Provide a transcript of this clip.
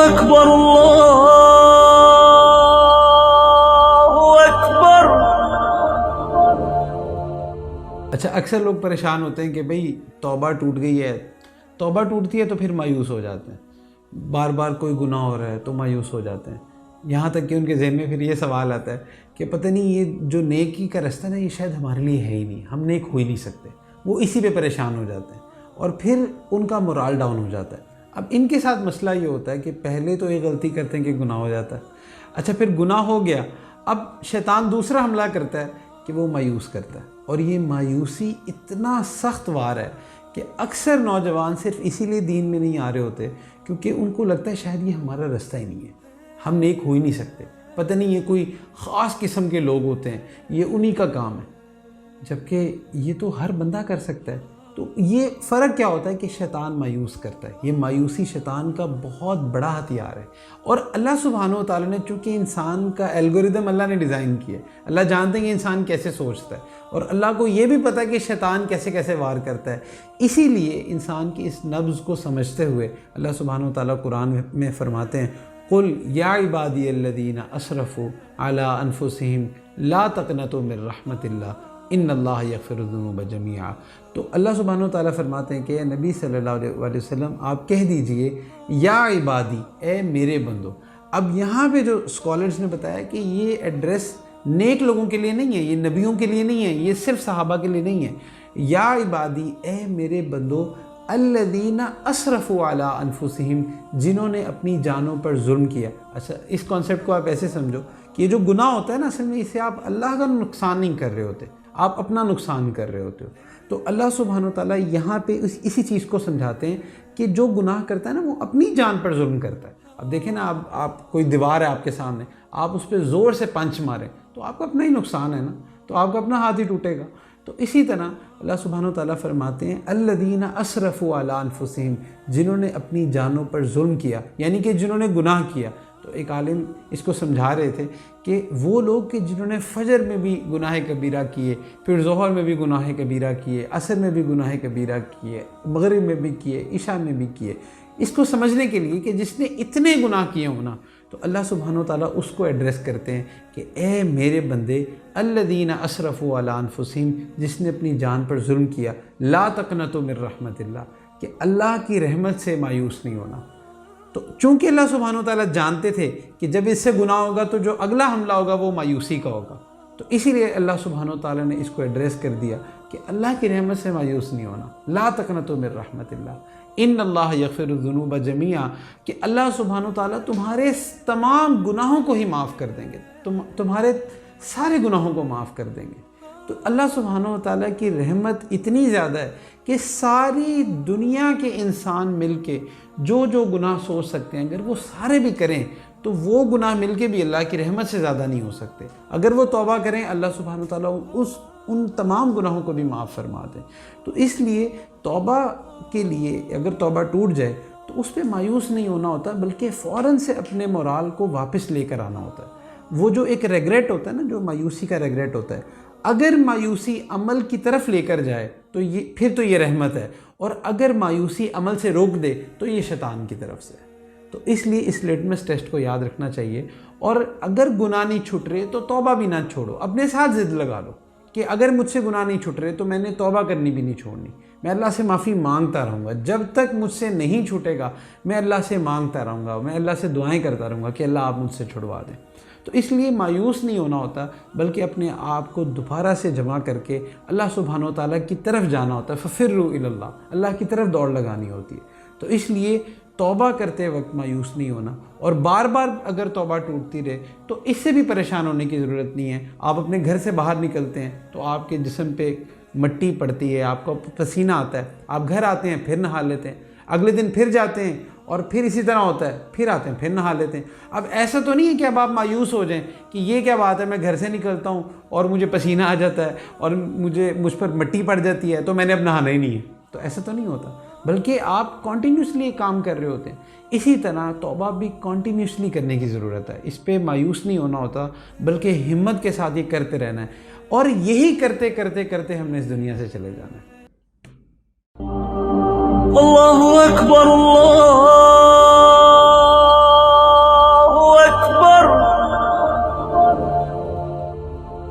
اکبر اللہ اکبر۔ اچھا، اکثر لوگ پریشان ہوتے ہیں کہ بھئی توبہ ٹوٹ گئی ہے، توبہ ٹوٹتی ہے تو پھر مایوس ہو جاتے ہیں، بار بار کوئی گناہ ہو رہا ہے تو مایوس ہو جاتے ہیں، یہاں تک کہ ان کے ذہن میں پھر یہ سوال آتا ہے کہ پتہ نہیں یہ جو نیکی کا رستہ نا یہ شاید ہمارے لیے ہے ہی نہیں، ہم نیک ہو ہی نہیں سکتے۔ وہ اسی پہ پریشان ہو جاتے ہیں اور پھر ان کا مورال ڈاؤن ہو جاتا ہے۔ اب ان کے ساتھ مسئلہ یہ ہوتا ہے کہ پہلے تو یہ غلطی کرتے ہیں کہ گناہ ہو جاتا ہے، اچھا پھر گناہ ہو گیا، اب شیطان دوسرا حملہ کرتا ہے کہ وہ مایوس کرتا ہے، اور یہ مایوسی اتنا سخت وار ہے کہ اکثر نوجوان صرف اسی لیے دین میں نہیں آ رہے ہوتے کیونکہ ان کو لگتا ہے شاید یہ ہمارا رستہ ہی نہیں ہے، ہم نیک ہو ہی نہیں سکتے، پتہ نہیں یہ کوئی خاص قسم کے لوگ ہوتے ہیں، یہ انہی کا کام ہے، جبکہ یہ تو ہر بندہ کر سکتا ہے۔ تو یہ فرق کیا ہوتا ہے کہ شیطان مایوس کرتا ہے، یہ مایوسی شیطان کا بہت بڑا ہتھیار ہے، اور اللہ سبحانہ و تعالیٰ نے چونکہ انسان کا الگوریدم اللہ نے ڈیزائن کیا ہے، اللہ جانتے ہیں کہ انسان کیسے سوچتا ہے، اور اللہ کو یہ بھی پتہ ہے کہ شیطان کیسے کیسے وار کرتا ہے، اسی لیے انسان کی اس نبض کو سمجھتے ہوئے اللہ سبحانہ و تعالیٰ قرآن میں فرماتے ہیں قل یا عبادی الذین اسرفوا علی انفسہم لا تقنطوا من رحمت اللہ ان اللہ یغفر الذنوب جميعا۔ تو اللہ سبحانہ و تعالیٰ فرماتے ہیں کہ اے نبی صلی اللہ علیہ وسلم آپ کہہ دیجئے یا عبادی، اے میرے بندو۔ اب یہاں پہ جو اسکالرز نے بتایا کہ یہ ایڈریس نیک لوگوں کے لیے نہیں ہے، یہ نبیوں کے لیے نہیں ہے، یہ صرف صحابہ کے لیے نہیں ہے۔ یا عبادی، اے میرے بندو، الذین اسرفوا علی انفسہم، جنہوں نے اپنی جانوں پر ظلم کیا۔ اچھا اس کانسیپٹ کو آپ ایسے سمجھو کہ یہ جو گناہ ہوتا ہے نا، اصل میں اسے آپ اللہ کا نقصان نہیں کر رہے ہوتے، آپ اپنا نقصان کر رہے ہوتے ہو۔ تو اللہ سبحانہ و تعالیٰ یہاں پہ اسی چیز کو سمجھاتے ہیں کہ جو گناہ کرتا ہے نا وہ اپنی جان پر ظلم کرتا ہے۔ اب دیکھیں نا، آپ کوئی دیوار ہے آپ کے سامنے، آپ اس پہ زور سے پنچ ماریں تو آپ کا اپنا ہی نقصان ہے نا، تو آپ کا اپنا ہاتھ ہی ٹوٹے گا۔ تو اسی طرح اللہ سبحانہ و تعالیٰ فرماتے ہیں الذین اسرفوا علی انفسہم، جنہوں نے اپنی جانوں پر ظلم کیا، یعنی کہ جنہوں نے گناہ کیا۔ تو ایک عالم اس کو سمجھا رہے تھے کہ وہ لوگ کہ جنہوں نے فجر میں بھی گناہ کبیرہ کیے، پھر ظہر میں بھی گناہ کبیرہ کیے، عصر میں بھی گناہ کبیرہ کیے، مغرب میں بھی کیے، عشاء میں بھی کیے، اس کو سمجھنے کے لیے کہ جس نے اتنے گناہ کیے ہونا، تو اللہ سبحانہ و تعالیٰ اس کو ایڈریس کرتے ہیں کہ اے میرے بندے الذین اسرفوا علی انفسہم، جس نے اپنی جان پر ظلم کیا، لا تقنطوا من رحمت اللہ، کہ اللہ کی رحمت سے مایوس نہیں ہونا۔ تو چونکہ اللہ سبحانہ و تعالیٰ جانتے تھے کہ جب اس سے گناہ ہوگا تو جو اگلا حملہ ہوگا وہ مایوسی کا ہوگا، تو اسی لیے اللہ سبحانہ و تعالیٰ نے اس کو ایڈریس کر دیا کہ اللہ کی رحمت سے مایوس نہیں ہونا، لا تقنطوا من رحمت اللہ ان اللہ یغفر الذنوب جميعا، کہ اللہ سبحانہ و تعالیٰ تمہارے تمام گناہوں کو ہی معاف کر دیں گے، تمہارے سارے گناہوں کو معاف کر دیں گے۔ تو اللہ سبحانہ و تعالیٰ کی رحمت اتنی زیادہ ہے کہ ساری دنیا کے انسان مل کے جو گناہ سوچ سکتے ہیں، اگر وہ سارے بھی کریں تو وہ گناہ مل کے بھی اللہ کی رحمت سے زیادہ نہیں ہو سکتے۔ اگر وہ توبہ کریں اللہ سبحانہ و تعالیٰ ان تمام گناہوں کو بھی معاف فرما دیں۔ تو اس لیے توبہ کے لیے اگر توبہ ٹوٹ جائے تو اس پہ مایوس نہیں ہونا ہوتا، بلکہ فوراً سے اپنے مورال کو واپس لے کر آنا ہوتا ہے۔ وہ جو ایک ریگریٹ ہوتا ہے نا، جو مایوسی کا ریگریٹ ہوتا ہے، اگر مایوسی عمل کی طرف لے کر جائے تو پھر تو یہ رحمت ہے، اور اگر مایوسی عمل سے روک دے تو یہ شیطان کی طرف سے ہے۔ تو اس لیے اس لیٹمس ٹیسٹ کو یاد رکھنا چاہیے، اور اگر گناہ نہیں چھٹ رہے تو توبہ بھی نہ چھوڑو، اپنے ساتھ ضد لگا لو کہ اگر مجھ سے گناہ نہیں چھٹ رہے تو میں نے توبہ کرنی بھی نہیں چھوڑنی، میں اللہ سے معافی مانگتا رہوں گا، جب تک مجھ سے نہیں چھوٹے گا میں اللہ سے مانگتا رہوں گا، میں اللہ سے دعائیں کرتا رہوں گا کہ اللہ آپ مجھ سے چھڑوا دیں۔ تو اس لیے مایوس نہیں ہونا ہوتا، بلکہ اپنے آپ کو دوبارہ سے جمع کر کے اللہ سبحانہ و تعالیٰ کی طرف جانا ہوتا ہے، ففروا الی اللہ، اللہ کی طرف دوڑ لگانی ہوتی ہے۔ تو اس لیے توبہ کرتے وقت مایوس نہیں ہونا، اور بار بار اگر توبہ ٹوٹتی رہے تو اس سے بھی پریشان ہونے کی ضرورت نہیں ہے۔ آپ اپنے گھر سے باہر نکلتے ہیں تو آپ کے جسم پہ مٹی پڑتی ہے، آپ کو پسینہ آتا ہے، آپ گھر آتے ہیں پھر نہا لیتے ہیں، اگلے دن پھر جاتے ہیں اور پھر اسی طرح ہوتا ہے، پھر آتے ہیں پھر نہا لیتے ہیں۔ اب ایسا تو نہیں ہے کہ اب آپ مایوس ہو جائیں کہ یہ کیا بات ہے، میں گھر سے نکلتا ہوں اور مجھے پسینہ آ جاتا ہے اور مجھ پر مٹی پڑ جاتی ہے تو میں نے اب نہانا ہی نہیں ہے، تو ایسا تو نہیں ہوتا، بلکہ آپ کنٹینیوسلی کام کر رہے ہوتے ہیں۔ اسی طرح توبہ بھی کنٹینیوسلی کرنے کی ضرورت ہے، اس پہ مایوس نہیں ہونا ہوتا، بلکہ ہمت کے ساتھ یہ کرتے رہنا ہے، اور یہی کرتے کرتے کرتے ہم نے اس دنیا سے چلے جانا ہے۔ اللہ اکبر اللہ